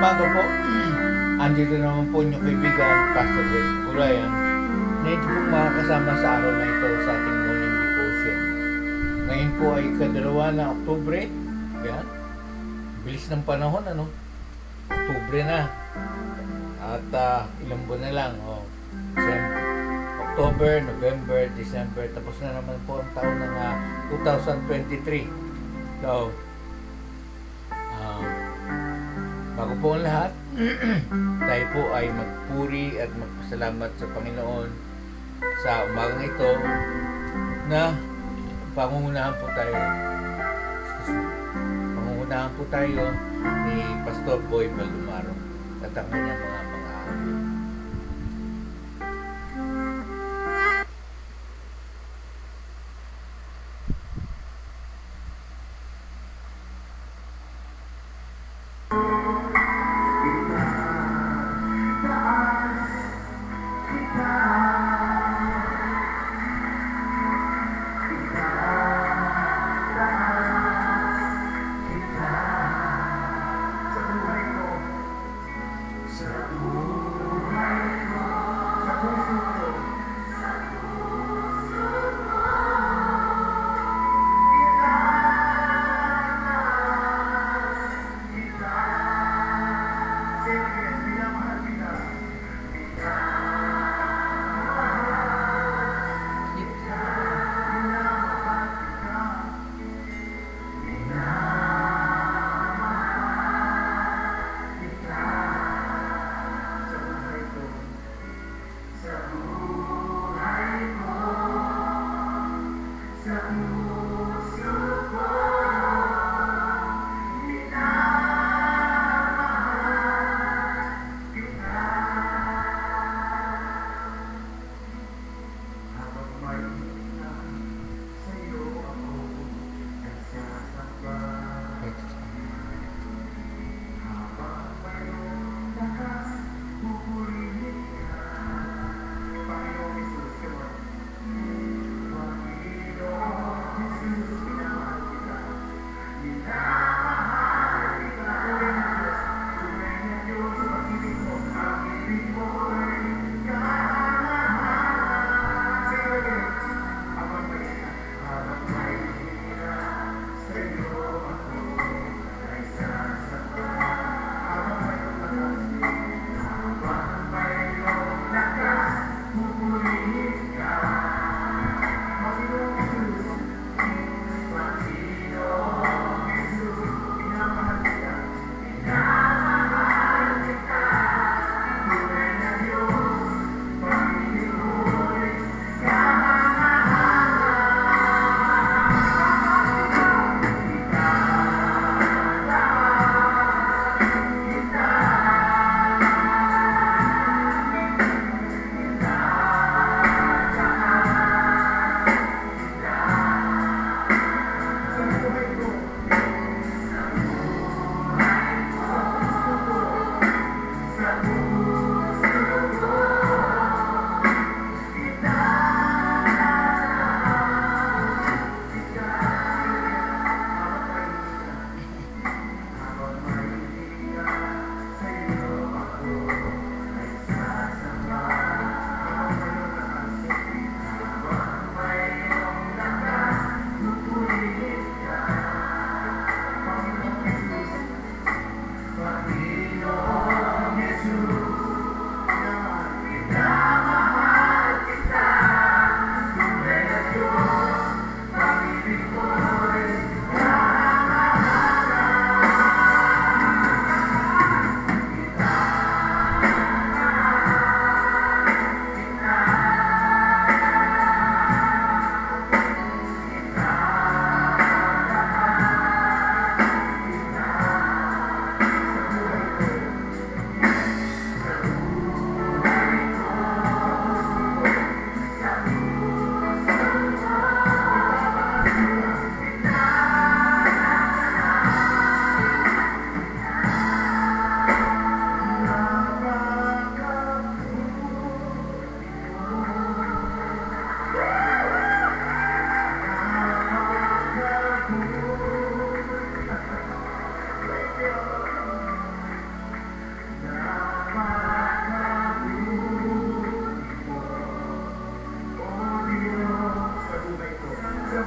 umaga po. Andito naman po yung kaibigan, Pastor Ben Gulayan, na ito po makakasama sa araw na ito sa ating morning devotion. Ngayon po ay ikadalawa ng Oktubre. Yan. Bilis ng panahon, ano? Oktubre na. At ilang buwan na lang. October, November, December. Tapos na naman po ang taon ng 2023. So, bago po ang lahat, tayo po ay magpuri at magpasalamat sa Panginoon sa umagang ito na pangungunahan po tayo ni Pastor Boy Baldomaro at ang kanyang mga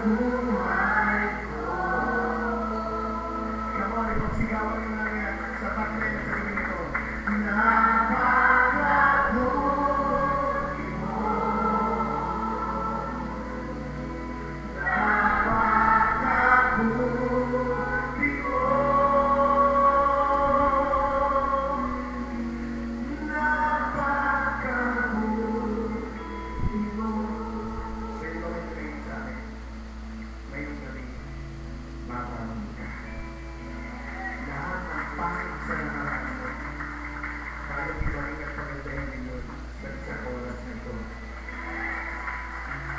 buhay ko. Come on, ipagsigawan mo lang yan sa partner sa dito. Napakabuti mo. Napakabuti mo. Napakabuti mo. Pwede ba kayo kayo sa akin? Ngayong gabi, matanong ka. Lahat ng pangit sa nakaraan mo, kayang ibalik at pagandahin ninyo sa oras na ito.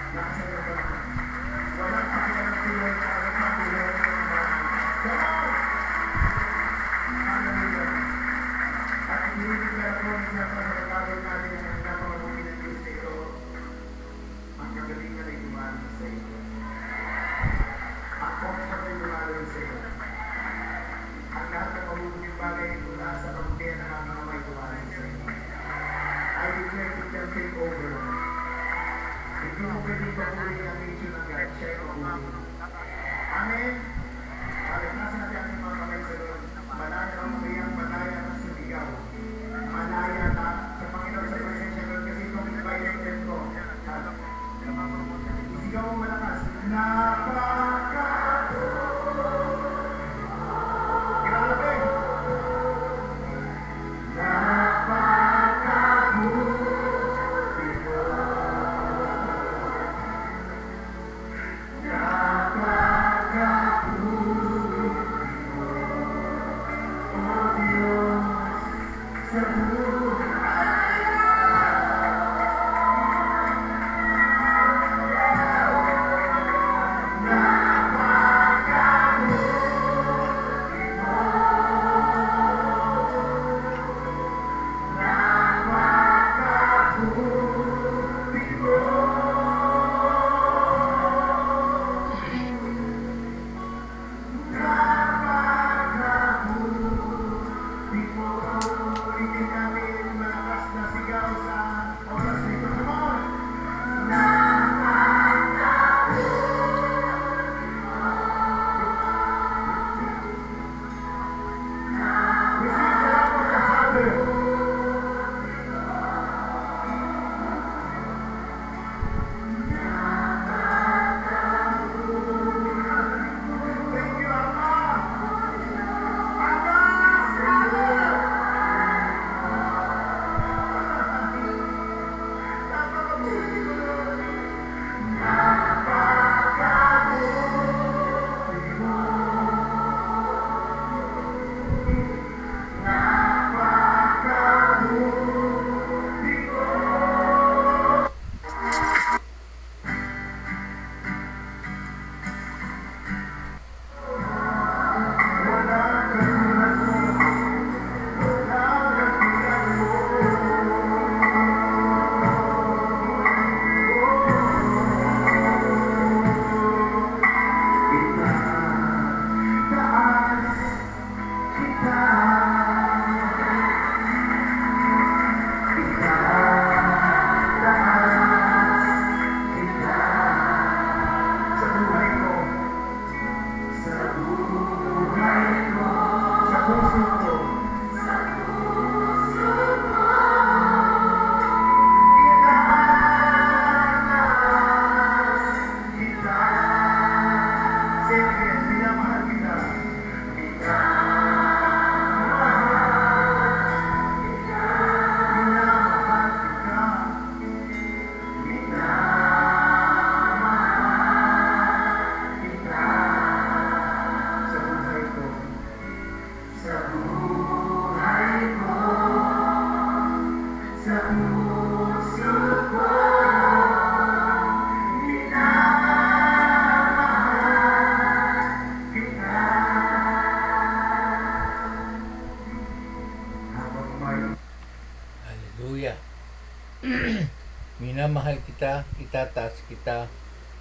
Nasa na ba? Walang pakialam na alam na buhay ng mga. Come on! Hallelujah! At inilig na ako sa pagkakagawin natin ang napakabuti ng Diyos na ito. Ang kagalingan ay dumating sa iyo. Ang comfort ay dumating sa iyo. Ang lahat ng mabubuting bagay mula sa kabutihan ng aming amay dumating sa iyo. I declare to them take over. Hindi mo pwedeng papuri ang nature ng God. Siya ay mabuti. Amen? Palagnasan natin ang mga kamay sa Lord. Malaya ang mayang malaya na sumigaw. Malaya na sa Panginoon sa presensya Lord kasi itong violated ko. Isigaw mo malakas. Grabe! Minamahal kita, itataas kita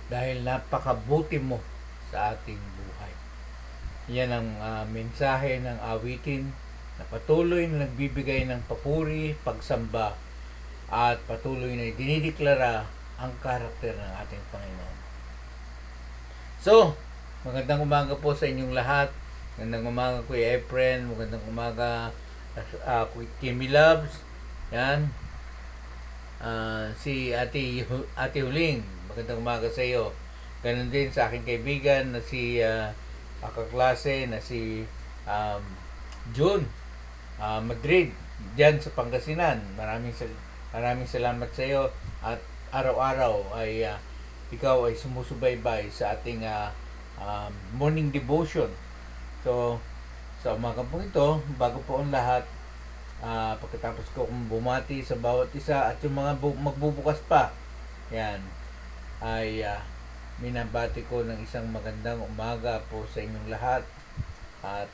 dahil napakabuti mo sa ating buhay. Yan ang mensahe ng awitin na patuloy na nagbibigay ng papuri, pagsamba at patuloy na dinideklara ang karakter ng ating Panginoon. So, magandang umaga po sa inyong lahat. Magandang umaga Kuya Efren, magandang umaga Kuya Kimmy Loves. Yan. Si Ate Huling, magandang umaga sa iyo. Ganon din sa aking kaibigan na si kaklase na si um, June Madrid diyan sa Pangasinan. Maraming salamat sa iyo at araw-araw ay ikaw ay sumusubaybay sa ating morning devotion. So, sa umaga po ito, bago po ang lahat, pagkatapos ko bumati sa bawat isa at yung mga magbubukas pa, yan, ay minabati ko ng isang magandang umaga po sa inyong lahat. At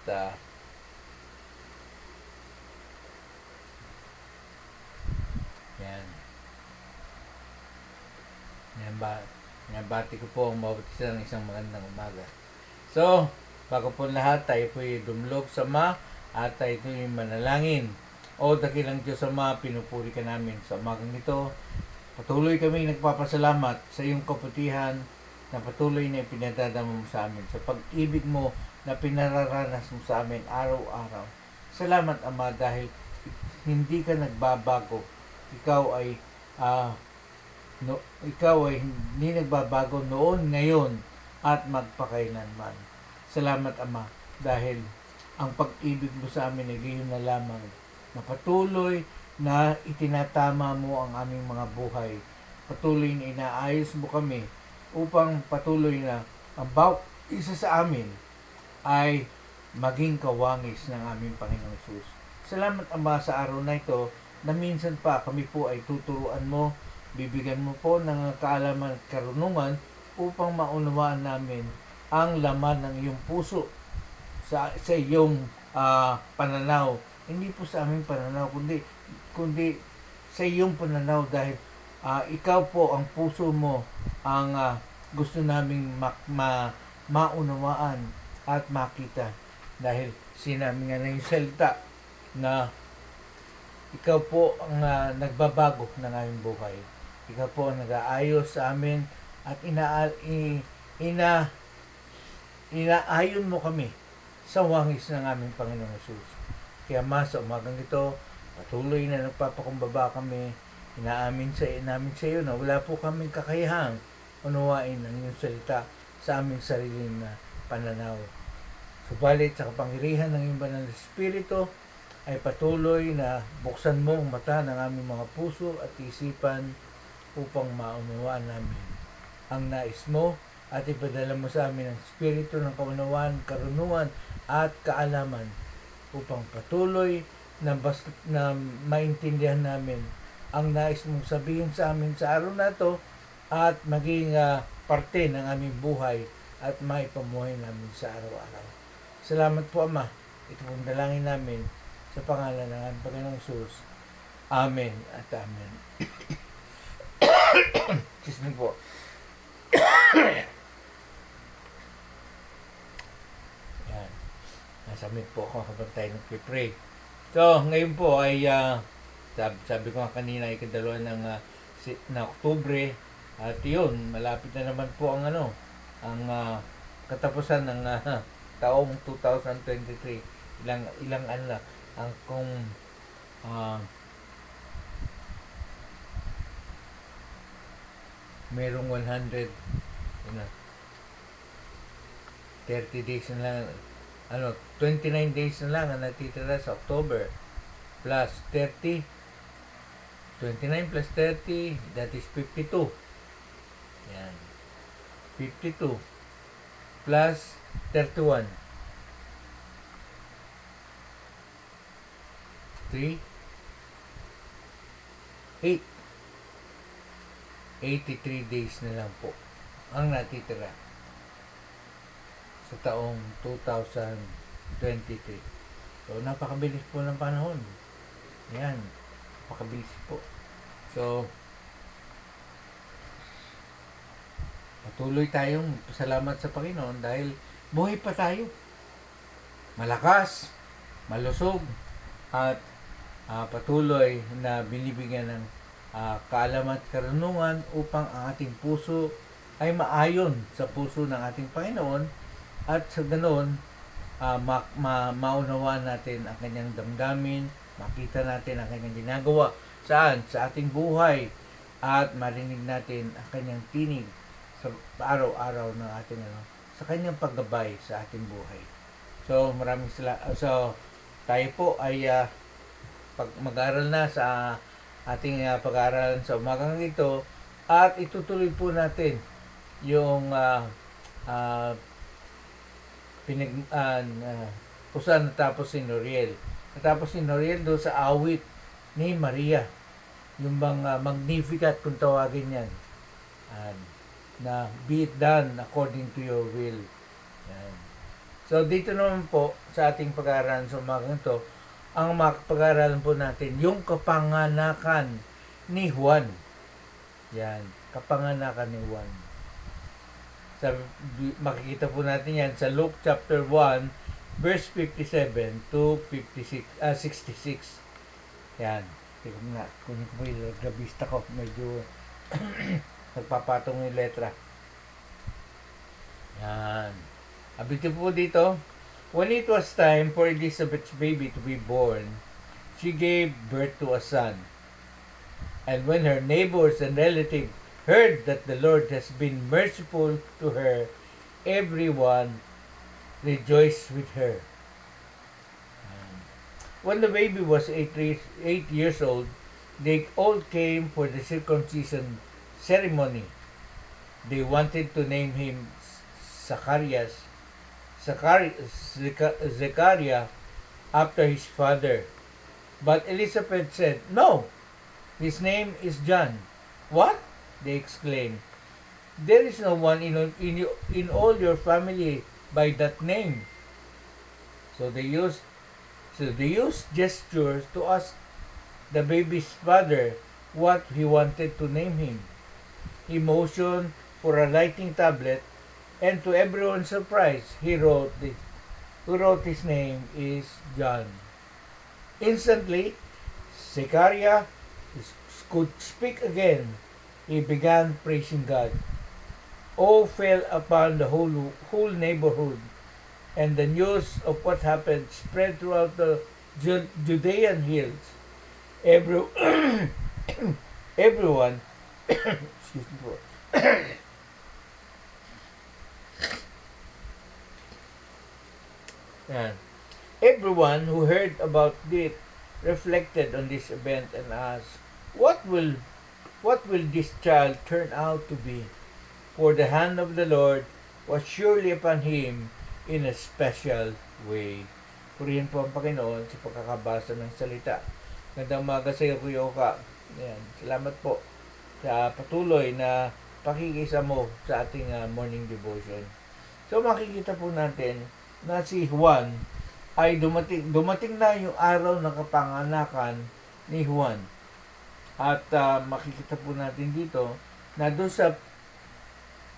yan, minabati ko po ang bawat isa ng isang magandang umaga. So, bago po lahat, tayo po dumlog sa at tayo po manalangin. O dakilang Diyos Ama, pinupuri ka namin sa umagang ito. Patuloy kami nagpapasalamat sa iyong kaputihan na patuloy na ipinadadama mo sa amin, sa pag-ibig mo na pinararanas mo sa amin araw-araw. Salamat Ama dahil hindi ka nagbabago. Ikaw ay hindi nagbabago noon, ngayon at magpakailanman. Salamat Ama dahil ang pag-ibig mo sa amin ay gayon na lamang na patuloy na itinatama mo ang aming mga buhay. Patuloy na inaayos mo kami upang patuloy na ang bawat isa sa amin ay maging kawangis ng aming Panginoong Hesus. Salamat Ama sa araw na ito na minsan pa kami po ay tuturuan mo, bibigyan mo po ng kaalaman at karunungan upang maunawaan namin ang laman ng iyong puso sa iyong pananaw. Hindi po sa aming pananaw, kundi sa iyong pananaw dahil ikaw po ang puso mo ang gusto naming maunawaan at makita. Dahil sinabi nga na yung salita na ikaw po ang nagbabago ng aming buhay. Ikaw po ang nag-aayos sa amin at inaayon mo kami sa wangis ng aming Panginoong Hesus. Kaya sa umagang ito, patuloy na nagpapakumbaba kami, inaamin namin sa iyo na wala po kaming kakayahang unawain ang iyong salita sa aming sariling pananaw. Subalit sa kapangyarihan ng iyong banal na Espiritu, ay patuloy na buksan mo ang mata ng aming mga puso at isipan upang maunawaan namin ang nais mo at ipadala mo sa amin ang Espiritu ng kaunawaan, karunungan at kaalaman upang patuloy na maintindihan namin ang nais mong sabihin sa amin sa araw na ito at maging parte ng aming buhay at maipamuhay namin sa araw-araw. Salamat po Ama. Ito pong dalangin namin sa pangalan ng aming Panginoong Hesus. Amen at amen. Excuse me po. Yan. Nasamit po ako habang tayo nagpipray. So, ngayon po ay sabi ko nga kanina ay kadalawa ng Oktubre at yun, malapit na naman po ang ang katapusan ng taong 2023. Ilang ano na ang kung merong 100 30 days na lang 29 days na lang ang natitira sa October plus 30 29 plus 30 that is 52. Yan. 52 plus 31 3 8 83 days na lang po ang natitira sa taong 2023. So, napakabilis po ng panahon. Yan. Napakabilis po. So, patuloy tayong salamat sa Panginoon dahil buhay pa tayo. Malakas, malusog, at patuloy na binibigyan ng kaalaman at karunungan upang ang ating puso ay maayon sa puso ng ating Panginoon at sa ganoon maunawaan natin ang kanyang damdamin, makita natin ang kanyang ginagawa saan? Sa ating buhay at marinig natin ang kanyang tinig sa araw-araw ng ating sa kanyang paggabay sa ating buhay. So maraming so tayo po ay mag-aaral na sa ating pag-aaralan sa umagang ito at itutuloy po natin yung kung saan natapos si Noriel. Natapos si Noriel doon sa awit ni Maria. Yung bang Magnificat kung tawagin yan. Na be it done according to your will. Yan. So dito naman po sa ating pag-aaralan sa umagang ito, ang pag-aaralan po natin yung kapanganakan ni Juan. Yan, kapanganakan ni Juan. Makikita po natin yan sa Luke chapter 1 verse 57 to 66. Yan. Tignan nga, kunin ko po yung grabista ko. Medyo nagpapatong yung letra. Yan. Abiti po dito. When it was time for Elizabeth's baby to be born, she gave birth to a son. And when her neighbors and relatives heard that the Lord has been merciful to her, everyone rejoiced with her. When the baby was 8 years old, they all came for the circumcision ceremony. They wanted to name him Zechariah after his father. But Elizabeth said, "No, his name is John." "What?" they exclaimed. "There is no one in all your family by that name." So they used gestures to ask the baby's father what he wanted to name him. He motioned for a writing tablet, and to everyone's surprise, he wrote his name is John. Instantly, Zechariah could speak again. He began praising God. Awe fell upon the whole neighborhood, and the news of what happened spread throughout the Judean hills. Everyone excuse me po. Everyone who heard about it reflected on this event and asked, What will this child turn out to be? For the hand of the Lord was surely upon him in a special way. Purihin po ang Panginoon sa pagkakabasa ng salita. Gandang umaga sa iyo, Kuya Oka. Ayan. Salamat po sa patuloy na pakikisa mo sa ating morning devotion. So makikita po natin na si Juan ay dumating na yung araw ng kapanganakan ni Juan. At makikita po natin dito na doon sa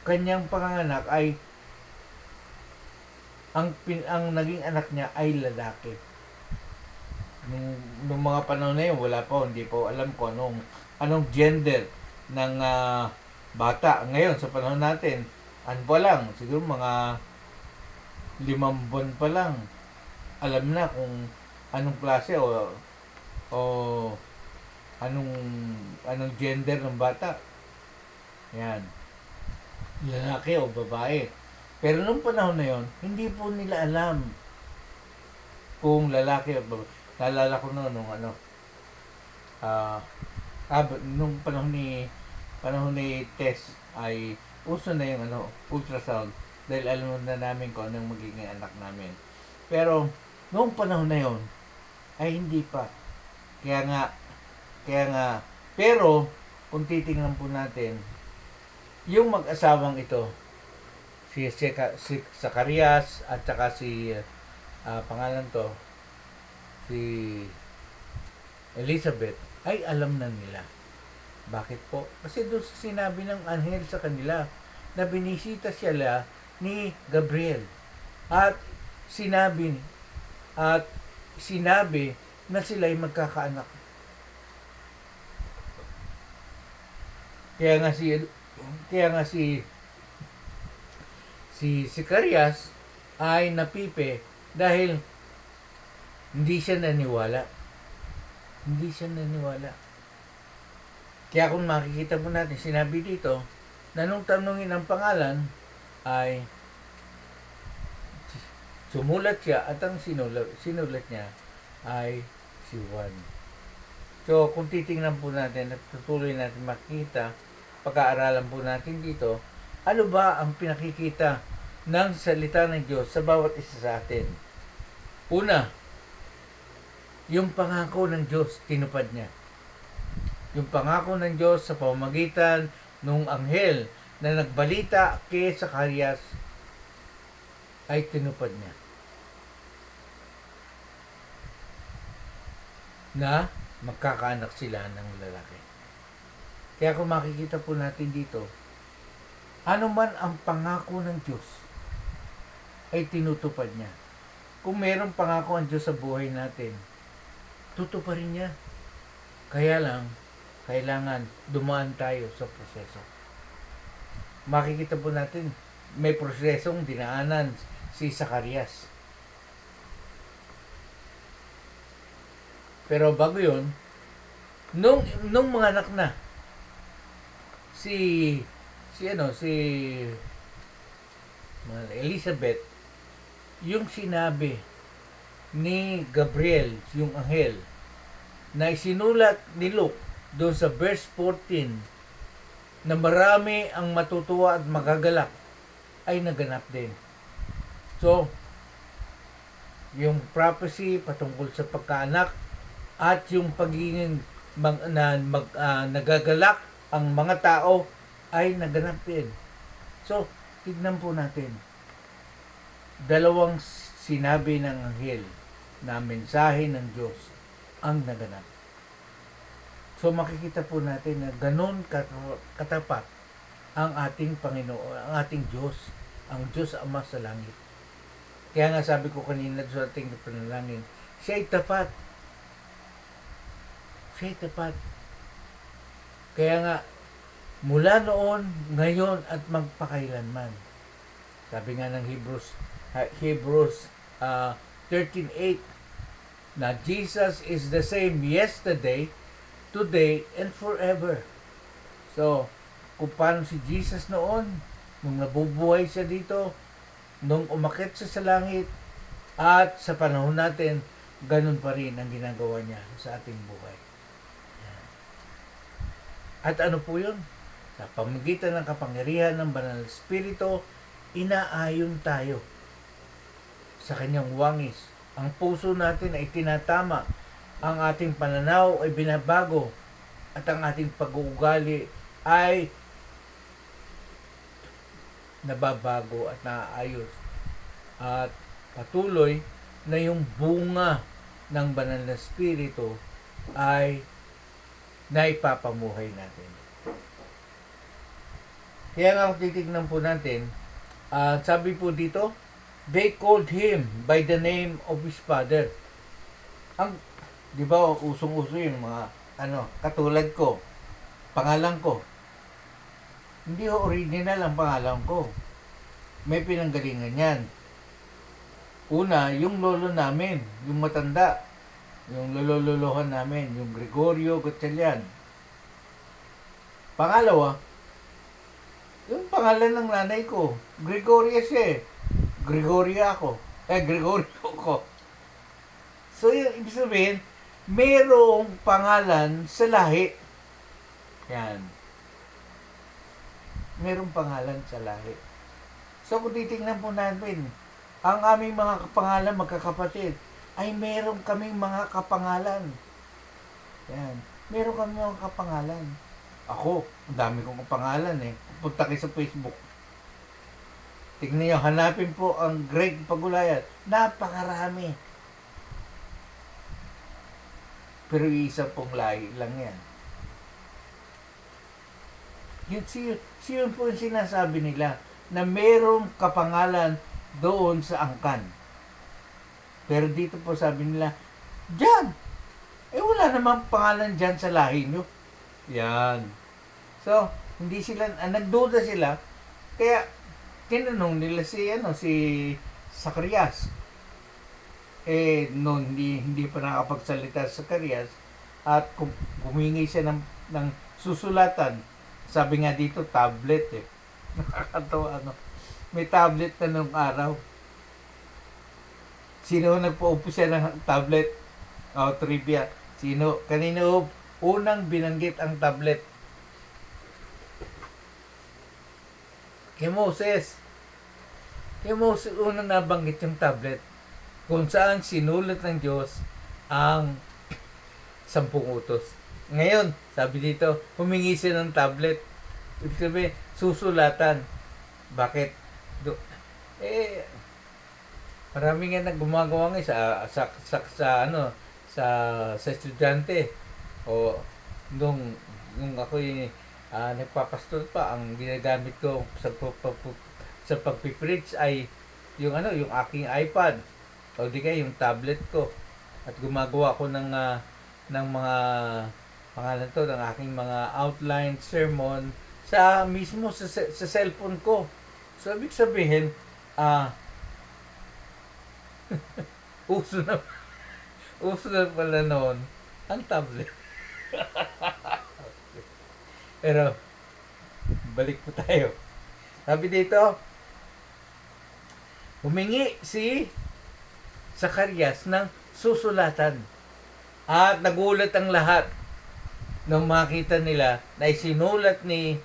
kanyang panganganak ay ang naging anak niya ay lalaki. Nung mga panahon na yun, wala pa, hindi pa alam ko anong gender ng bata. Ngayon, sa panahon natin, ano pa lang, siguro mga 5 buwan pa lang, alam na kung anong klase o anong gender ng bata. Yan. Lalaki o babae. Pero nung panahon na yon, hindi po nila alam kung lalaki o babae. Naalala ko nung nung panahon ni Tess ay uso na yung ultrasound dahil alam na namin kung anong magiging anak namin. Pero noong panahon na yon ay hindi pa. Kaya nga pero kung titingnan po natin yung mag-asawang ito, si Zacharias at saka si pangalan to, si Elizabeth, ay alam na nila. Bakit po? Kasi doon sinabi ng anghel sa kanila na binisita sila ni Gabriel at sinabi na sila ay magkakaanak. Kaya nga si si Zacarias ay napipe dahil hindi siya naniwala. Hindi siya naniwala. Kaya kung makikita po natin, sinabi dito, na nung tanungin ang pangalan, ay sumulat siya at ang sinulat niya ay si Juan. So, kung titingnan po natin at tutuloy natin makita, pag-aaralan po natin dito, ano ba ang pinakikita ng salita ng Diyos sa bawat isa sa atin? Una, yung pangako ng Diyos, tinupad niya. Yung pangako ng Diyos sa pamamagitan ng anghel na nagbalita kay Zacarias ay tinupad niya. Na magkakaanak sila ng lalaki. Kaya kung makikita po natin dito, ano man ang pangako ng Diyos ay tinutupad niya. Kung mayroong pangako ang Diyos sa buhay natin, tutuparin niya. Kaya lang, kailangan dumaan tayo sa proseso. Makikita po natin, may prosesong dinaanan si Zacarias. Pero bago yun, nung mga anak na, si Elizabeth, yung sinabi ni Gabriel, yung anghel, na isinulat ni Luke doon sa verse 14 na marami ang matutuwa at magagalak ay naganap din. So, yung prophecy patungkol sa pagkaanak at yung pagiging nagagalak ang mga tao ay naganap din. So, tignan po natin. Dalawang sinabi ng anghel na mensahe ng Diyos ang naganap. So, makikita po natin na ganun katapat ang ating Panginoon, ang ating Diyos, ang Diyos Ama sa langit. Kaya nga sabi ko kanina sa ating panalangin, siya ay tapat. Siya ay tapat. Kaya nga, mula noon, ngayon, at magpakailanman. Sabi nga ng Hebrews 13:8, na Jesus is the same yesterday, today, and forever. So, kung paano si Jesus noon, nung nabubuhay siya dito, nung umakyat siya sa langit, at sa panahon natin, ganun pa rin ang ginagawa niya sa ating buhay. At ano po yun? Sa pamamagitan ng kapangyarihan ng Banal na Espiritu, inaayon tayo sa kanyang wangis. Ang puso natin ay tinatama, ang ating pananaw ay binabago, at ang ating pag-uugali ay nababago at naaayos. At patuloy na yung bunga ng Banal na Espiritu ay naipapamuhay natin. Kaya nga kung titignan po natin, sabi po dito, they called him by the name of his father. Di ba, usong-uso yung mga, katulad ko, pangalan ko. Hindi original ang pangalan ko. May pinanggalingan yan. Una, yung lolo namin, yung matanda, yung lolo-lolohan namin, yung Gregorio Gatchalian. Pangalawa, yung pangalan ng nanay ko, Gregoria siya eh. Gregoria ako. Gregorio ko. So, yung ibig sabihin, merong pangalan sa lahi. Yan. Merong pangalan sa lahi. So, kung titingnan po natin, ang aming mga kapangalan, magkakapatid, ay meron kaming mga kapangalan. Yan. Meron kami mga kapangalan. Ako, ang dami kong kapangalan eh. Punta kayo sa Facebook. Tignan nyo, hanapin po ang Greg Pagulayan. Napakarami. Pero isa pong lahi lang yan. Yun po yung sinasabi nila na merong kapangalan doon sa angkan. Pero dito po sabi nila, diyan! Wala namang pangalan diyan sa lahi nyo. Yan. So, hindi sila, nagduda sila, kaya tinanong nila si Zacarias. Noon hindi pa nakapagsalita sa Zacarias at humingi siya ng susulatan. Sabi nga dito, tablet eh. Nakakatawa, may tablet na nung araw. Sino nagpa-upo siya ng tablet? Trivia. Sino? Kanino unang binanggit ang tablet? Kay Moses. Kay Moses unang nabanggit yung tablet. Kung saan sinulat ng Diyos ang 10 utos. Ngayon, sabi dito, humingi siya ng tablet. Ibig sabihin, susulatan. Bakit? Marami nga gumagawa ngayon sa estudyante. O nung ako nagpapastol pa, ang ginagamit ko sa pagpipreach ay yung aking iPad o di kaya yung tablet ko, at gumagawa ko ng mga pangalan to ng aking mga outline sermon mismo sa cellphone ko. So ibig sabihin uso na pala noon ang tablet. Pero balik po tayo. Sabi dito, humingi si Zacarias ng susulatan. At nagulat ang lahat nung makita nila na isinulat ni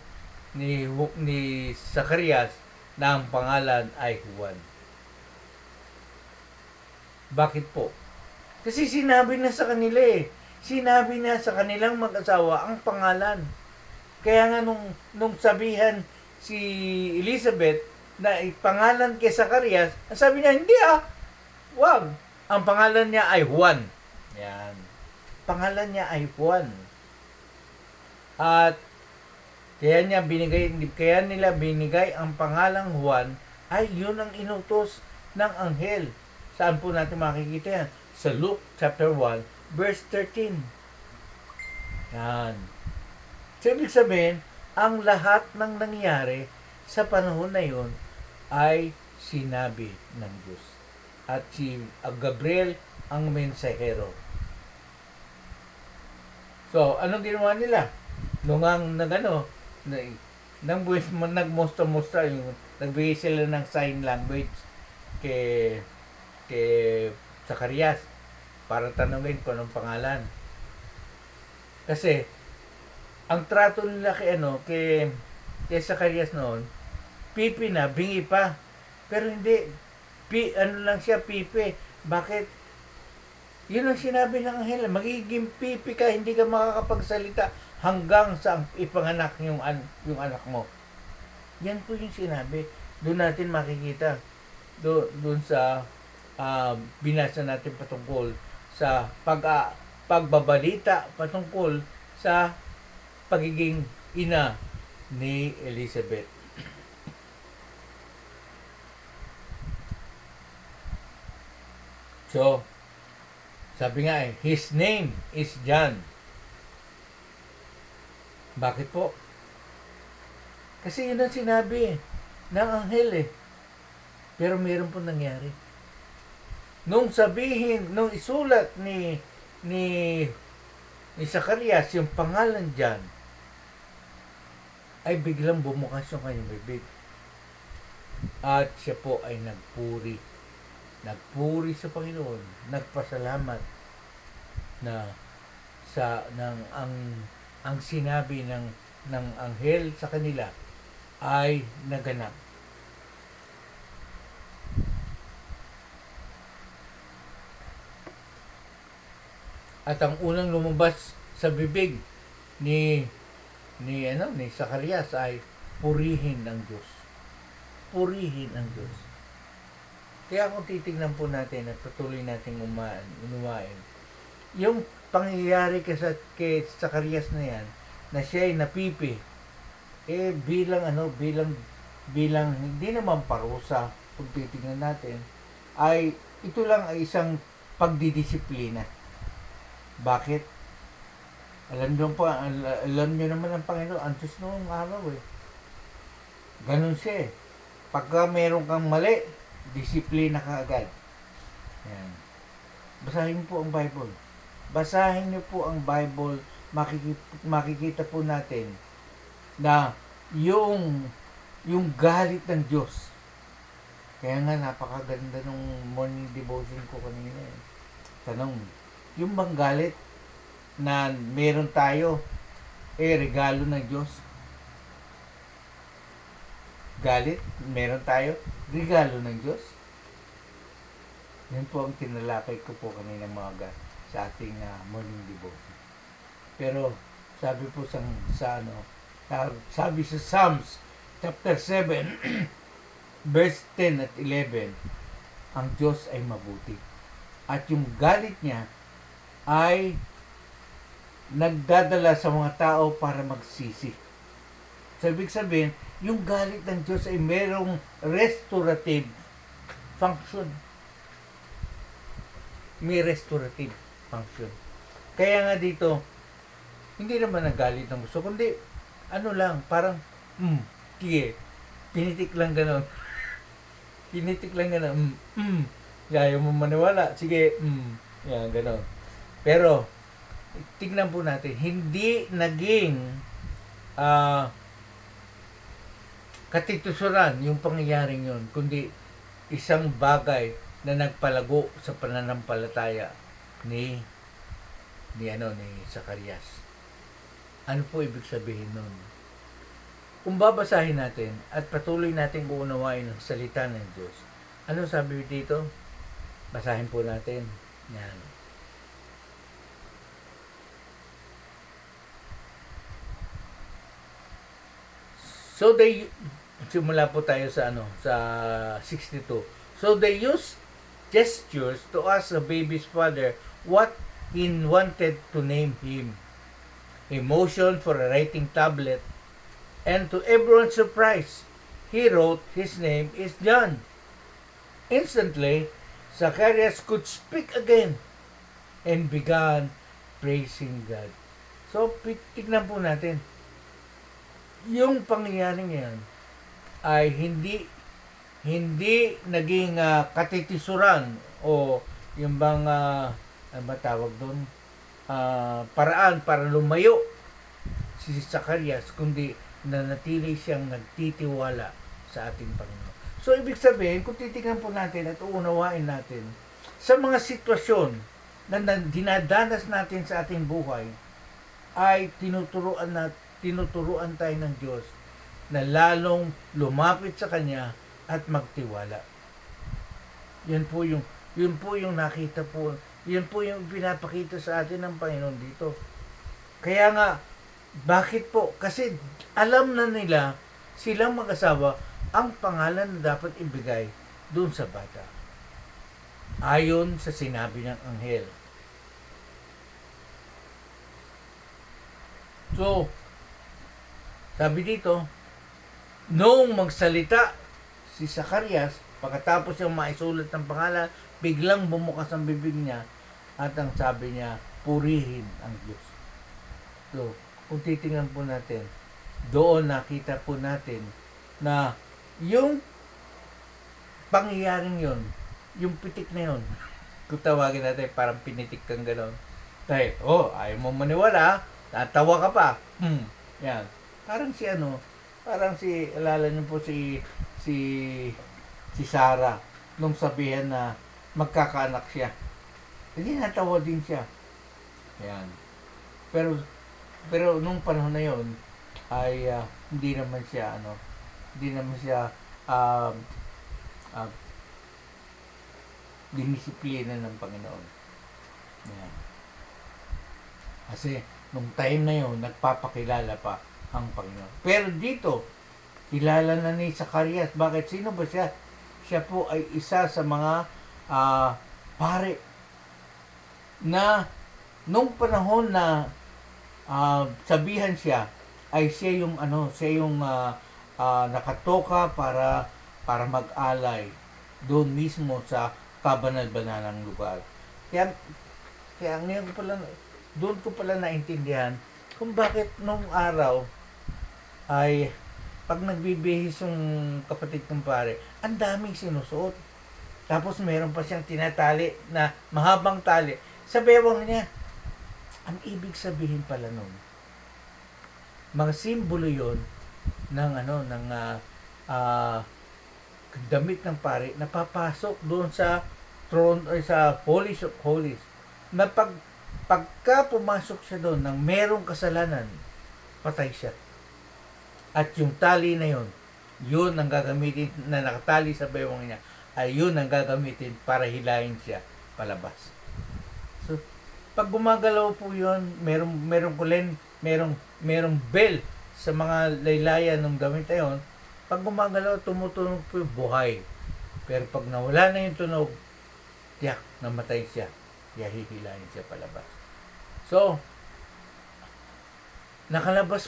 Zacarias na ang pangalan ay Juan. Bakit po? Kasi sinabi na sa kanila Sinabi na sa kanilang mag-asawa ang pangalan. Kaya nga nung sabihan si Elizabeth na pangalan kay Zacarias, sabi niya, hindi wag. Ang pangalan niya ay Juan. Yan. Pangalan niya ay Juan. At kaya nila binigay ang pangalang Juan ay yun ang inutos ng anghel. Saan po natin makikita yan? Sa Luke chapter 1 verse 13. Yan. So, ibig sabihin, ang lahat ng nangyari sa panahon na yun ay sinabi ng Diyos. At si Gabriel ang mensahero. So, anong ginawa nila? Nung nagmustra-mustra yung nagbigay sila ng sign language kay Zacarias para tanungin kung anong pangalan. Kasi ang trato nila kay Zacarias noon, pipi na, bingi pa. Pero hindi, lang siya, pipi. Bakit? Yun ang sinabi ng anghel, magiging pipi ka, hindi ka makakapagsalita hanggang sa ipanganak yung anak mo. Yan po yung sinabi. Doon natin makikita. Doon sa binasa natin patungkol sa pagbabalita patungkol sa pagiging ina ni Elizabeth. So, sabi nga his name is John. Bakit po? Kasi yun ang sinabi ng anghel Pero meron po nangyari. Nung isulat ni Zacarias yung pangalan John, ay biglang bumukas yung kanyang bibig. At siya po ay nagpuri sa Panginoon, nagpasalamat na ang sinabi ng anghel sa kanila ay naganap. At ang unang lumabas sa bibig ni Zacarias ay purihin ang Diyos. Purihin ang Diyos. Kaya kung titignan po natin at patuloy natin unuwain, yung pangyayari kay Zacarias na yan, na siya ay napipi, bilang hindi naman parusa, kung titignan natin, ay ito lang ay isang pagdidisiplina. Bakit? Alam nyo naman ang Panginoon, ang Diyos noong araw Ganun siya Pagka meron kang mali, disiplina ka agad. Yan. Basahin po ang Bible. Basahin niyo po ang Bible, makikita po natin na yung galit ng Diyos. Kaya nga napakaganda ng morning devotion ko kanina. Tanong, yung bang galit na meron tayo, regalo ng Diyos? Galit, meron tayo, regalo ng Diyos? Yan po ang tinalakay ko po kanina mga sa ating morning devotion. Pero sabi po sabi sa Psalms chapter 7 verse 10 at 11, ang Diyos ay mabuti. At yung galit niya ay nagdadala sa mga tao para magsisi. So, ibig sabihin, yung galit ng Diyos ay merong restorative function. May restorative function. Kaya nga dito, hindi naman nagalit ng gusto, kundi ano lang, parang, sige, pinitik lang gano'n. Pinitik lang gano'n, ayaw mo maniwala, sige, yan, gano'n. Pero, tignan po natin, hindi naging katitusuran yung pangyayaring yun, kundi isang bagay na nagpalago sa pananampalataya ni Zacarias. Ano po ibig sabihin nun? Kung babasahin natin at patuloy natin uunawain ang salita ng Diyos, ano sabi dito? Basahin po natin. Yan. So simula po tayo sa sa 62. So they used gestures to ask the baby's father what he wanted to name him. A motion for a writing tablet, and to everyone's surprise, he wrote his name is John. Instantly, Zacharias could speak again and began praising God. So, tignan po natin. Yung pangyayaring yan ay hindi naging katitisuran o yung bang ano ba tawag doon, paraan para lumayo si Zacarias, kundi nanatili siyang nagtitiwala sa ating Panginoon. So, ibig sabihin, kung titignan po natin at uunawain natin, sa mga sitwasyon na dinadanas natin sa ating buhay, ay tinuturuan tayo ng Diyos na lalong lumapit sa Kanya at magtiwala. Yun po yung nakita po, yun po yung pinapakita sa atin ng Panginoon dito. Kaya nga, bakit po? Kasi alam na nila, silang mag-asawa, ang pangalan na dapat ibigay doon sa bata. Ayon sa sinabi ng anghel. So, sabi dito, noong magsalita si Zacarias, pagkatapos yung maisulat ng pangalan, biglang bumukas ang bibig niya at ang sabi niya, purihin ang Diyos. So, kung titingnan po natin, doon nakita po natin na yung pangyayaring yun, yung pitik na yun, kung tawagin natin, parang pinitik kang gano'n. Dahil, ayaw mo maniwala, tatawa ka pa. Yan. Parang alala niyo po si Sarah, nung sabihan na magkakaanak siya. Hindi natawa din siya. Yan. Pero nung panahon na yon ay hindi naman siya dinisiplina ng Panginoon. Yan. Kasi nung time na yon nagpapakilala pa ang Panginoon. Pero dito, kilala na ni Zacarias. Bakit? Sino ba siya? Siya po ay isa sa mga pare na nung panahon na sabihan siya, ay siya yung nakatoka para mag-alay doon mismo sa kabanal-banalang lugar. Kaya ngayon doon ko pala naintindihan kung bakit nung araw ay pag nagbibihis yung kapatid kong pare, ang daming sinusuot. Tapos meron pa siyang tinatali na mahabang tali sa bewang niya. Ang ibig sabihin pala nun, mga simbolo yon ng ah, damit ng pare na papasok doon sa throne ay sa Holies of Holies. Na pagka pumasok siya doon ng merong kasalanan, patay siya. At yung tali na yon, yun ang gagamitin na nakatali sa bewang niya, ay yun ang gagamitin para hilahin siya palabas. So, pag gumagalaw po yun, merong kulen, merong bell sa mga laylayan ng damit na yun. Pag gumagalaw, tumutunog po yung buhay. Pero pag nawala na yung tunog, tiyak, namatay siya. Kaya hihilahin siya palabas. So, nakalabas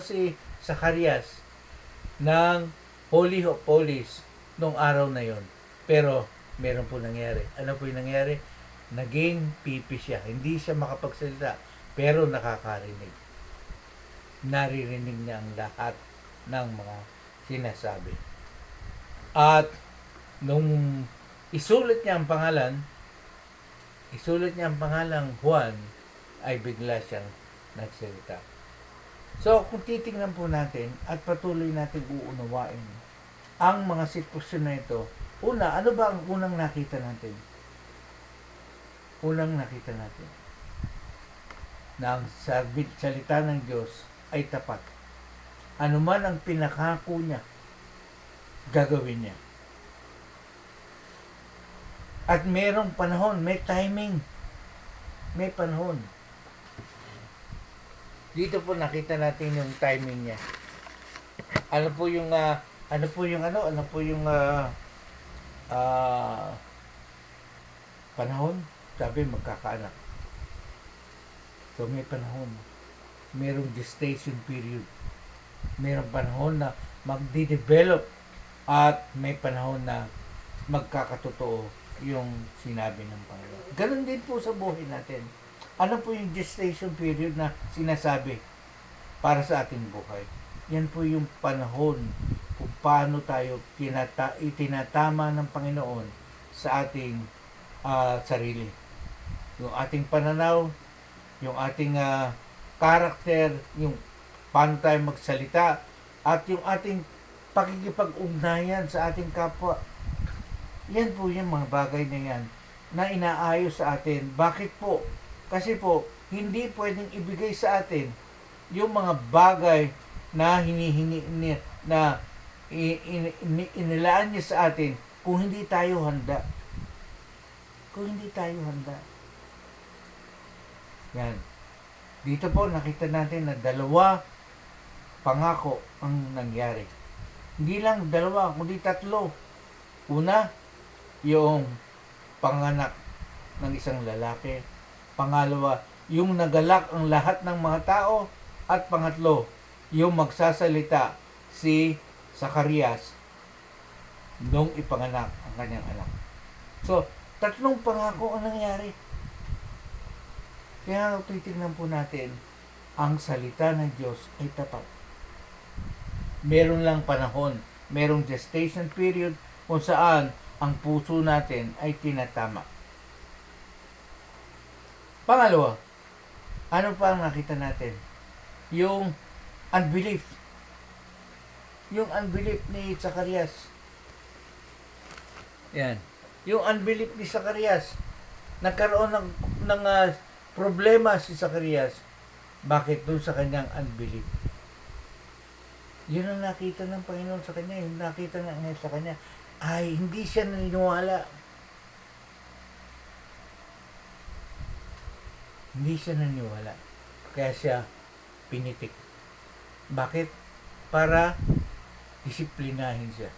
si Zacarias ng Holy of Holies nung araw na yon. Pero meron po nangyari. Ano po yung nangyari? Naging pipi siya. Hindi siya makapagsalita, pero nakakarinig. Naririnig niya ang lahat ng mga sinasabi. At nung isulat niya ang pangalang Juan, ay bigla siyang nagsalita. So, kung titingnan po natin at patuloy natin uunawain ang mga sitwasyon na ito, una, ano ba ang unang nakita natin? Na ang salita ng Diyos ay tapat. Ano man ang pinakako niya, gagawin niya. At merong panahon, may timing. May panahon. Dito po nakita natin yung timing niya. Ano po yung panahon? Sabi magkakaanak. So may panahon. Merong gestation period. Merong panahon na magde-develop at may panahon na magkakatotoo yung sinabi ng Panginoon. Ganon din po sa buhay natin. Ano po yung gestation period na sinasabi para sa ating buhay? Yan po yung panahon kung paano tayo itinatama ng Panginoon sa ating sarili. Yung ating pananaw, yung ating karakter, yung paano tayo magsalita, at yung ating pakikipag-ugnayan sa ating kapwa. Yan po yung mga bagay na yan na inaayos sa atin. Bakit po? Kasi po, hindi pwedeng ibigay sa atin yung mga bagay na inilaan niya sa atin kung hindi tayo handa. Yan. Dito po nakita natin na 2 pangako ang nangyari. Hindi lang 2, kundi 3. Una, yung panganak ng isang lalaki. Pangalawa, yung nagalak ang lahat ng mga tao. At pangatlo, yung magsasalita si Zacarias nung ipanganak ang kanyang anak. So, 3 pangako ang nangyari. Kaya titignan po natin, ang salita ng Diyos ay tapat. Meron lang panahon, merong gestation period kung saan ang puso natin ay tinatama. Pangalawa, ano pa ang nakita natin? Yung unbelief. Yung unbelief ni Zacarias. Yan. Yung unbelief ni Zacarias. Nagkaroon ng problema si Zacarias. Bakit? Doon sa kanyang unbelief. Yun ang nakita ng Panginoon sa kanya. Yung nakita ng Angel sa kanya ay hindi siya naniniwala. Kaya siya pinitik. Bakit? Para disiplinahin siya.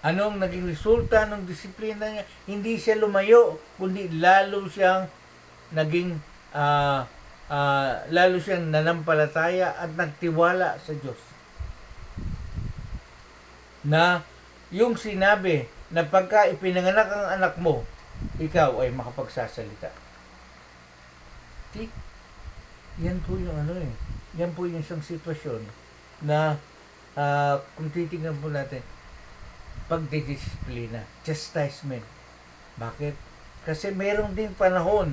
Anong naging resulta ng disiplina niya? Hindi siya lumayo, kundi lalo siyang nanampalataya at nagtiwala sa Diyos. Na yung sinabi na pagka ipinanganak ang anak mo, ikaw ay makapagsasalita. Yan po yung Yan po yung isang sitwasyon na kung titignan po natin, pagdidisiplina, chastisement. Bakit? Kasi meron din panahon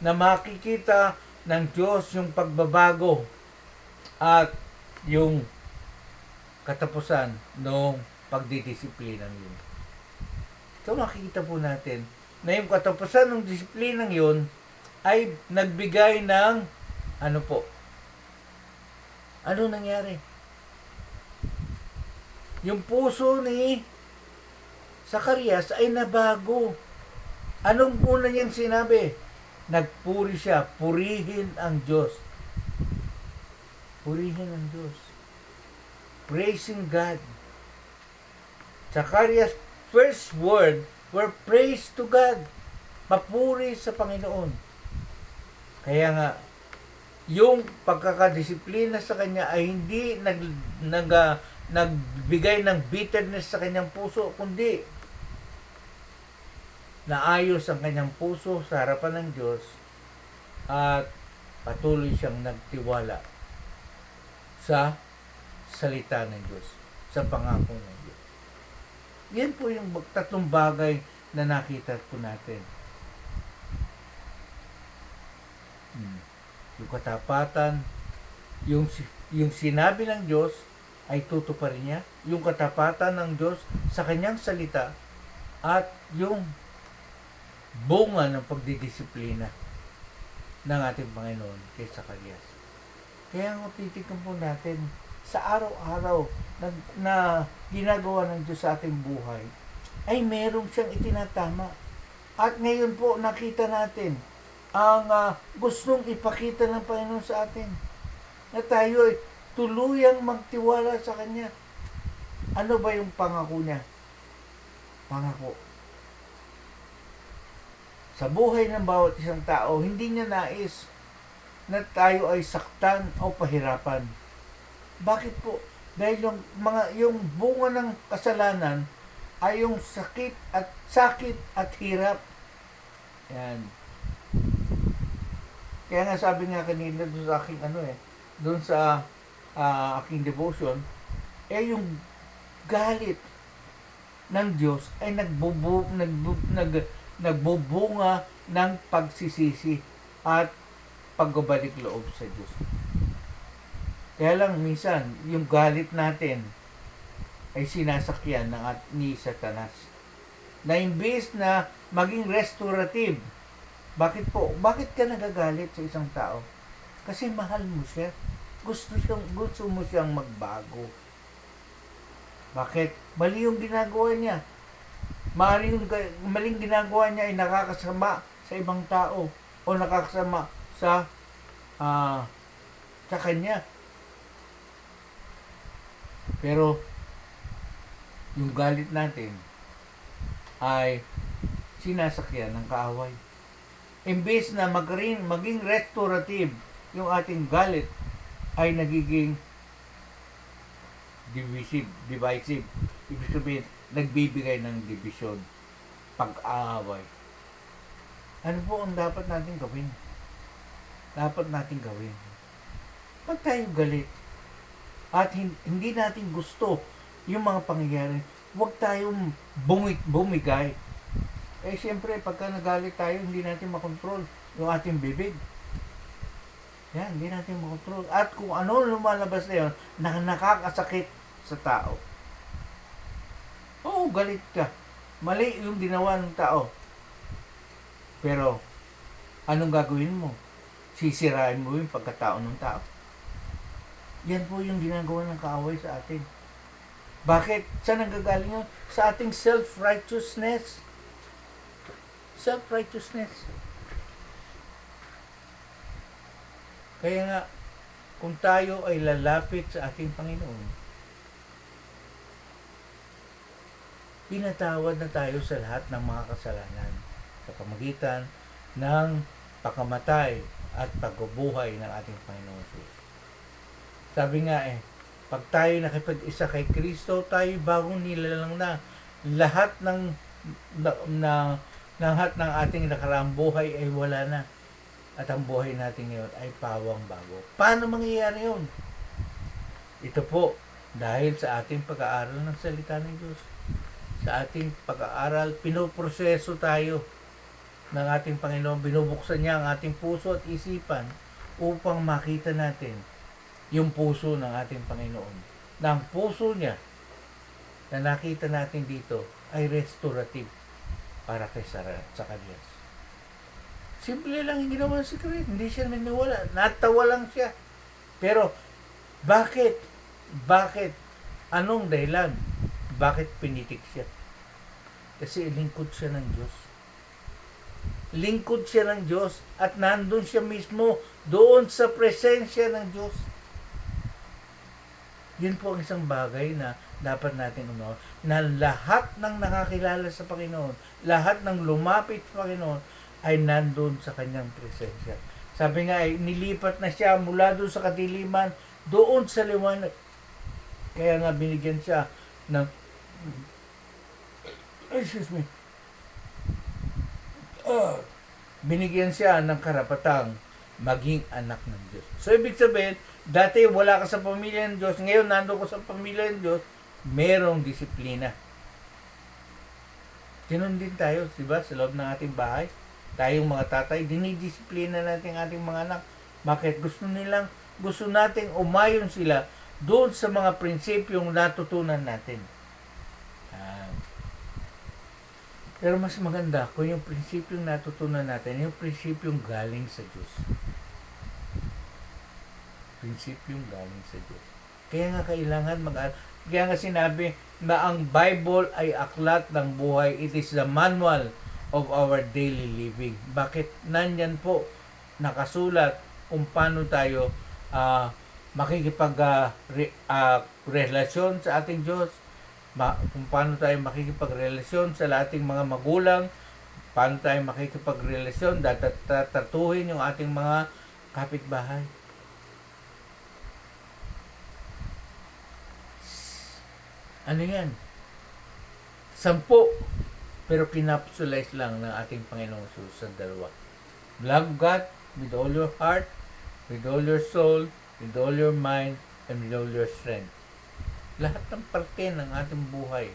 na makikita ng Diyos yung pagbabago at yung katapusan ng pagdidisiplina yun. So makikita po natin na yung katapusan ng disiplinang yun ay nagbigay ng ano po? Ano nangyari? Yung puso ni Zacarias ay nabago. Anong una niyang sinabi? Nagpuri siya, purihin ang Diyos. Purihin ang Diyos. Praising God. Zacarias' first word were praise to God. Papuri sa Panginoon. Kaya nga, yung pagkakadisiplina sa kanya ay hindi nagbigay ng bitterness sa kanyang puso, kundi naayos ang kanyang puso sa harapan ng Diyos at patuloy siyang nagtiwala sa salita ng Diyos, sa pangako ng Diyos. Yan po yung tatlong bagay na nakita po natin. Yung katapatan, yung sinabi ng Diyos ay tutuparin niya, yung katapatan ng Diyos sa kanyang salita, at yung bunga ng pagdidisiplina ng ating Panginoon kay Zacarias. Kaya nga titignan po natin sa araw-araw na ginagawa ng Diyos sa ating buhay, ay meron siyang itinatama. At ngayon po nakita natin ang gustong ipakita ng Panginoon sa atin, na tayo ay tuluyang magtiwala sa Kanya. Ano ba yung pangako niya? Pangako. Sa buhay ng bawat isang tao, hindi niya nais na tayo ay saktan o pahirapan. Bakit po? Dahil yung bunga ng kasalanan ay yung sakit at hirap. Yan. Kaya nga sabi nga kanina doon sa aking doon sa aking devotion, yung galit ng Diyos ay nagbubunga ng pagsisisi at pagbabalik loob sa Diyos. Kaya lang minsan, yung galit natin ay sinasakyan ni Satanas. Na imbes na maging restorative. Bakit po? Bakit ka nagagalit sa isang tao? Kasi mahal mo siya. Gusto mo siyang magbago. Bakit? Mali yung ginagawa niya. Maling ginagawa niya ay nakakasama sa ibang tao o nakakasama sa kanya. Pero yung galit natin ay sinasakyan ng kaaway. Imbes na maging restorative yung ating galit, ay nagiging divisive. Ibig sabihin, nagbibigay ng division, pag-aaway. Ano po ang dapat natin gawin? Dapat natin gawin. Pag tayo galit at hindi natin gusto yung mga pangyayari, huwag tayong bumigay. Siyempre, pagka nagalit tayo, hindi natin makontrol yung ating bibig. Yan, hindi natin makontrol. At kung ano lumalabas na yun, na nakakasakit sa tao. Oo, galit ka. Mali yung ginawa ng tao. Pero, anong gagawin mo? Sisirain mo yung pagkatao ng tao. Yan po yung ginagawa ng kaaway sa atin. Bakit? Saan nanggagaling yun? Sa ating self-righteousness. Self-righteousness. Kaya nga, kung tayo ay lalapit sa ating Panginoon, pinatawad na tayo sa lahat ng mga kasalanan sa pamagitan ng pagkamatay at pagbubuhay ng ating Panginoon Jesus. Sabi nga pag tayo nakipag-isa kay Kristo, tayo bagong nilalang na. Lahat ng ating nakaraang buhay ay wala na. At ang buhay natin ngayon ay pawang bago. Paano mangyayari yun? Ito po, dahil sa ating pag-aaral ng salita ng Diyos. Sa ating pag-aaral, pinoproseso tayo ng ating Panginoon. Binubuksan niya ang ating puso at isipan upang makita natin yung puso ng ating Panginoon. Na ang puso niya na nakita natin dito ay restorative para kay Zacarias. Simple lang yung ginawa si Christ. Hindi siya naniwala. Natawa lang siya. Pero, bakit? Bakit? Anong dahilan? Bakit pinitik siya? Kasi lingkod siya ng Diyos. Lingkod siya ng Diyos at nandun siya mismo doon sa presensya ng Diyos. Yun po ang isang bagay na dapat natin unawa, na lahat ng nakakilala sa Panginoon, lahat ng lumapit sa Panginoon, ay nandun sa kanyang presensya. Sabi nga, ay nilipat na siya mula doon sa kadiliman, doon sa liwanag. Kaya nga binigyan siya ng binigyan siya ng karapatang maging anak ng Diyos. So, ibig sabihin, dati wala ka sa pamilya ng Diyos, ngayon nandun ko sa pamilya ng Diyos, merong disiplina. Ganun din tayo, diba, sa loob ng ating bahay. Tayong mga tatay, dinidisiplina natin ating mga anak. Bakit? Gusto nating umayon sila doon sa mga prinsipyong natutunan natin. Pero mas maganda kung yung prinsipyong natutunan natin, yung prinsipyong galing sa Diyos. Prinsipyong galing sa Diyos. Kaya nga kailangan kaya nga sinabi na ang Bible ay aklat ng buhay. It is the manual of our daily living. Bakit? Nandyan po nakasulat kung paano tayo makikipag-relasyon sa ating Diyos, kung paano tayo makikipagrelasyon sa ating mga magulang, paano tayo makikipagrelasyon, tratuhin yung ating mga kapitbahay. Ano yan? 10, pero kinapsulize lang ng ating Panginoong Jesus sa 2. Love God with all your heart, with all your soul, with all your mind, and with all your strength. Lahat ng parte ng ating buhay,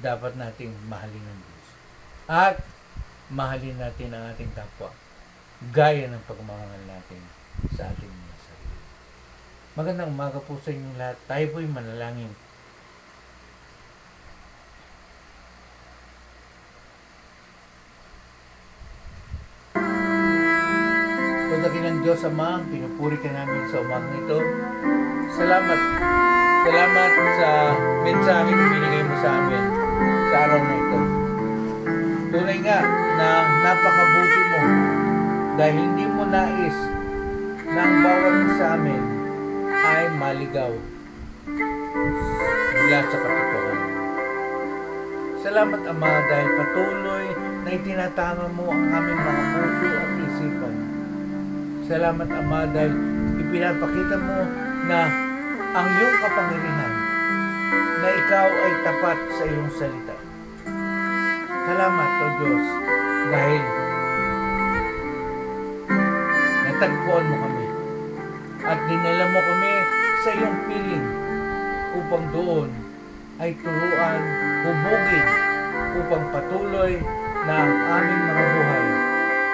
dapat nating mahalin ng Diyos. At mahalin natin ang ating kapwa, gaya ng pagmamahal natin sa ating mga sarili. Magandang umaga po sa inyong lahat. Tayo po'y manalangin. Dakilang Diyos Ama, pinupuri ka namin sa umagang ito. Salamat sa mensahe na binigay mo sa amin sa araw na ito. Tunay nga na napakabuti mo dahil hindi mo nais na ang bawat sa amin ay maligaw mula sa katotohanan. Salamat Ama dahil patuloy na itinatama mo ang aming mga puso at isipan. Salamat Ama dahil ipinapakita mo na ang iyong kapangyarihan, na ikaw ay tapat sa iyong salita. Salamat o Diyos dahil natagpuan mo kami at dinala mo kami sa iyong piling upang doon ay turuan, hubugin upang patuloy na ang aming mga buhay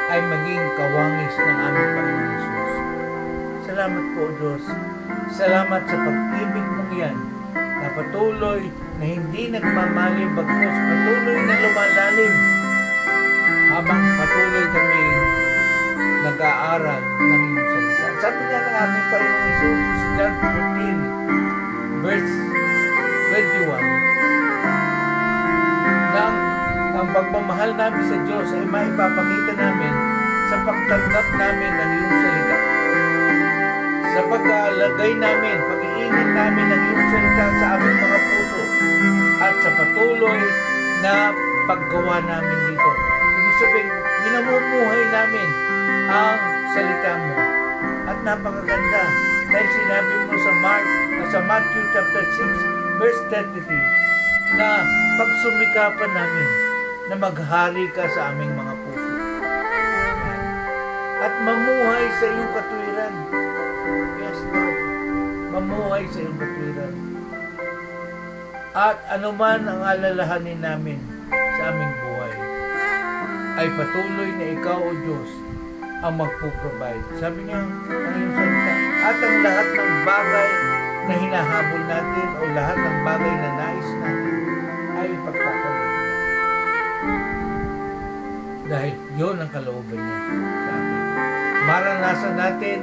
ay maging kawangis ng aming Panginoon Jesus. Salamat po, Diyos. Salamat sa pag-ibig mong yan na patuloy na hindi nagmamalim bagkus patuloy na lumalalim habang patuloy kami nag-aaral ng iyong salita. Sabi nga ng aming Panginoon Jesus sa John 14 verse 21 na ang pagmamahal namin sa Diyos ay maipapakita namin sa pagtanggap namin ng iyong salita. Sa pag-aalagay namin, pag-iingat namin ng iyong salita sa aming mga puso at sa patuloy na paggawa namin dito. Ibig sabihin, minamumuhay namin ang salita mo. At napakaganda dahil sinabi mo sa Matthew chapter 6 verse 33 na pagsumikapan namin na maghari ka sa aming mga puso. at mamuhay sa iyong katwiran. Yes, Lord. Mamuhay sa iyong katwiran. At anuman ang alalahanin namin sa aming buhay, ay patuloy na ikaw, O Diyos, ang magpo-provide. Sabi niya, ang iyong salita. At ang lahat ng bagay na hinahabol natin o lahat ng bagay na nais natin ay ipagkakaroon niya. Dahil yun ang kalooban niya sa atin. Maranasan natin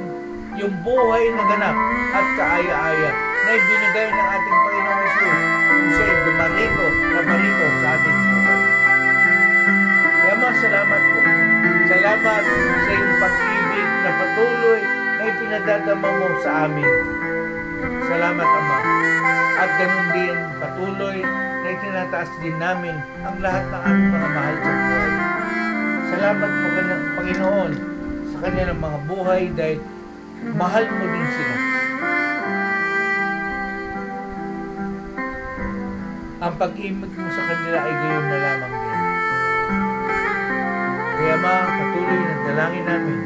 yung buhay na ganap at kaaya-aya na ibinigay ng ating Panginoong Hesus kung siya'y namarito sa ating buhay. Kaya salamat po. Salamat sa iyong pag-ibig na patuloy na ipinadadama mo sa amin. Salamat, Ama. At ganun din, patuloy na itinataas din namin ang lahat ng aming mga mahal sa buhay. Salamat po, Panginoon, sa kanilang mga buhay dahil mahal mo din sila. Ang pag-ibig mo sa kanila ay gayon na lamang din. Kaya patuloy na dalangin namin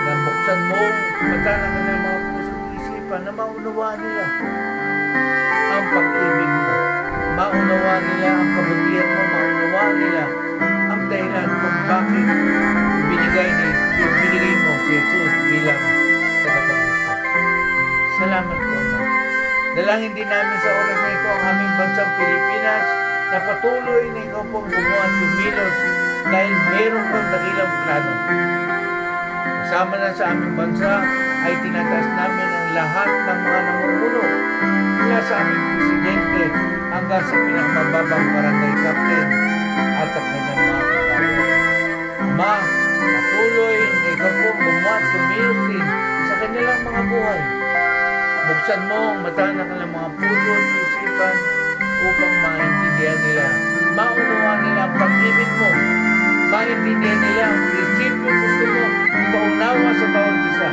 na buksan mo mata ng kanilang mga puso at isipan na maunawaan nila ang pag-ibig mo. Maunawaan nila ang kabutihan mo. Maunawaan nila ang dahilan kung bakit binigay mo si Jesus bilang tagapagligtas. Salamat po, Ama. Dalangin din namin sa oras na ito ang aming bansang Pilipinas na patuloy na ikaw pong gumawa at lumilos dahil meron kang dakilang plano. Kasama na sa aming bansa ay tinataas namin ang lahat ng mga namumuno mula sa aming presidente hanggang sa pinakamababang barangay captain at ang kanyang mga kasama. Ma, patuloy na ikaw pong gumawa at lumilos din sa kanilang mga buhay. Buksan mo ang mata ng kanilang mga puso at isipan upang maintindihan nila, maunawaan nila ang pag-ibig mo, maintindihan nila ang prinsipyo gusto mo ipaunawa sa bawat isa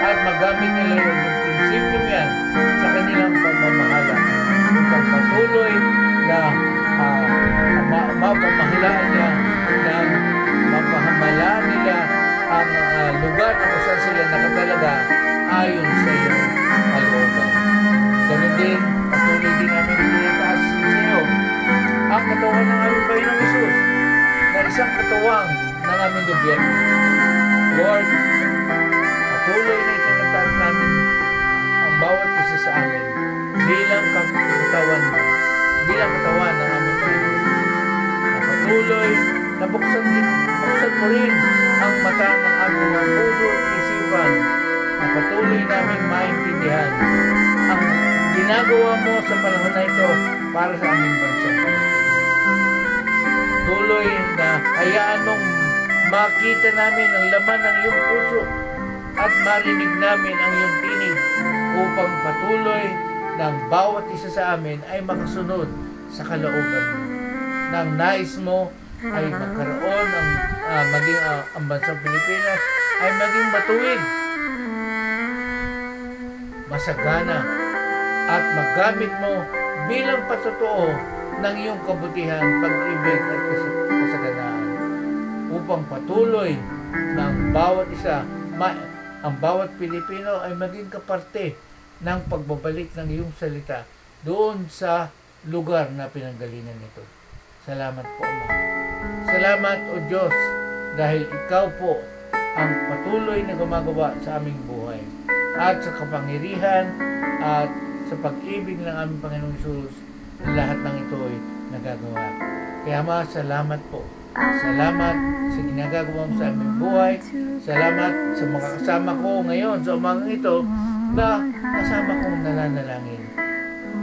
at magamit nila yung prinsipyo yan sa kanilang pamamahala upang patuloy na mapamahalaan niya ng mapahamalaan nila ang lugar na kung saan sila nakatalaga ayon sa iyong kalooban. Ganun din, patuloy din namin tinataas sa iyo ang katawan ng aming Panginoong Hesus na isang katawan ng aming gobyerno. Lord, patuloy na itinataas namin ang bawat isa sa amin bilang katawan ng aming Panginoong Hesus. Na patuloy na buksan mo rin ang mata ng aming mga puso at isipan na patuloy namin maintindihan ang ginagawa mo sa panahon na ito para sa aming bansa. Tuloy na hayaan mong makita namin ang laman ng iyong puso at marinig namin ang iyong tinig upang patuloy ng bawat isa sa amin ay makasunod sa kalooban mo. Nang nais mo ay magkaroon ng maging ang bansang Pilipinas ay maging matuwid, masagana, at magamit mo bilang patotoo ng iyong kabutihan, pag-ibig at kasaganaan upang patuloy ng bawat isa, ang bawat Pilipino ay maging kaparte ng pagbabalik ng iyong salita doon sa lugar na pinanggalingan nito. Salamat po, Ama. Salamat, O Diyos, dahil ikaw po ang patuloy na gumagawa sa aming buhay at sa kapangyarihan at sa pag-ibig ng aming Panginoong Hesus, lahat ng ito ay nagagawa. Kaya Ama, salamat po. Salamat sa ginagawa mo sa aming buhay. Salamat sa mga kasama ko ngayon sa umagang ito na kasama kong nananalangin.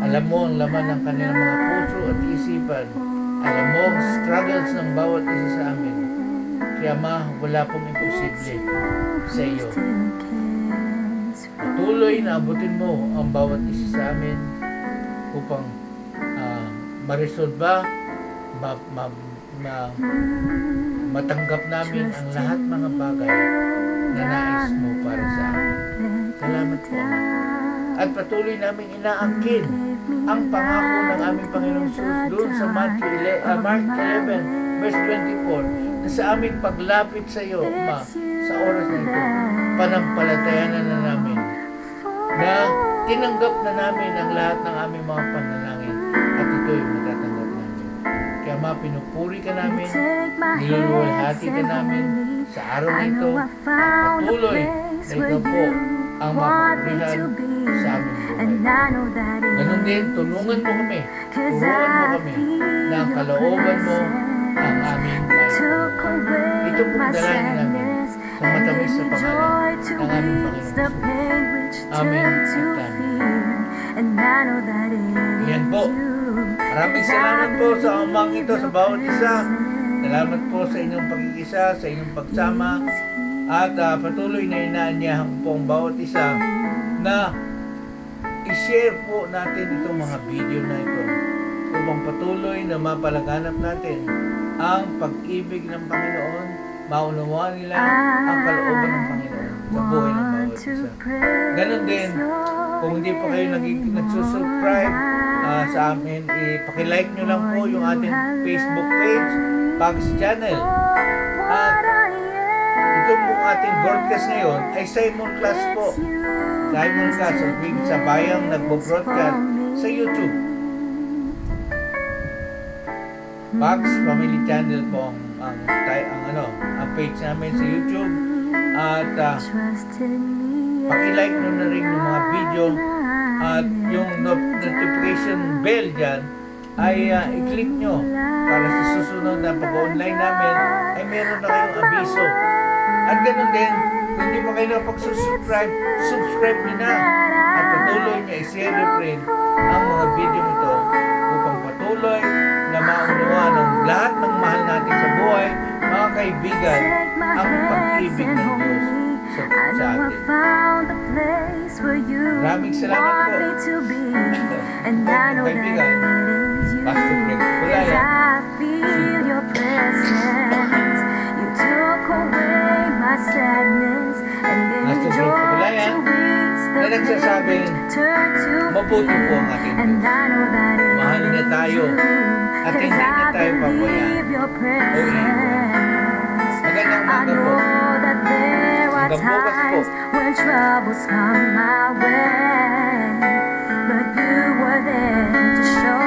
Alam mo ang laman ng kanilang mga puso at isipan. Alam mo ang struggles ng bawat isa sa amin. Kaya Ma, wala pong imposible sa iyo. Patuloy na abutin mo ang bawat isa sa amin upang ma-resolve matanggap namin ang lahat mga bagay na nais mo para sa amin. Salamat po, Ama. At patuloy namin inaangkin ang pangako ng aming Panginoong Jesus doon sa Mark 11 verse 24 na sa aming paglapit sa iyo, Ama, sa sa oras na ito, panampalatayanan na namin na tinanggap na namin ang lahat ng aming mga panalangin at ito'y matatanggap namin. Kaya Ama, pinupuri ka namin, niluluwalhati ka namin sa araw na ito, at patuloy na ikaw po ang mapapurihan sa aming buhay. Ganon din, tulungan mo kami na ang kalooban mo ang aming may ito pong dalangin namin sa matamis sa pangalan ng aming Panginoon. Amen at amen. Yan po. Maraming salamat po sa umang ito sa bawat isa. Salamat po sa inyong pagkikisa, sa inyong pagsama. At patuloy na inaanyahan po ang bawat isa na i-share po natin itong mga video na ito upang patuloy na mapalaganap natin ang pag-ibig ng Panginoon, maunawaan nila ang kalooban ng Panginoon sa buhay ng bawat isa. Ganon din, kung hindi pa kayo nagsusubscribe sa amin, ipakilike nyo lang po yung ating Facebook page, Pags Channel. At ito pong ating broadcast ngayon ay Simon Class po. Simon Class, sa bayang nagbo-broadcast sa YouTube. Pags Family Channel po ang page namin sa YouTube. At pakilike nyo na rin yung mga video at yung notification bell dyan ay i-click nyo para sa susunod na pag-online namin ay meron na kayong abiso. At ganoon din, kung hindi pa kayo napag-subscribe, subscribe nyo na at patuloy nyo i-share rin ang mga video ito upang patuloy na maunawa ng lahat ng mahal natin sa buhay, mga kaibigan, ang pag-ibig ng Diyos sa atin. Maraming salamat po. Kaibigan, Pastor Greg Kulaya. Pastor Greg Kulaya na nagsasabing mabuti po ang ating Diyos. Mahal niya tayo at hindi niya tayo pabayaan o iiwan. Magandang umaga po. Hanggang bukas po. When troubles come my way, but you were there to show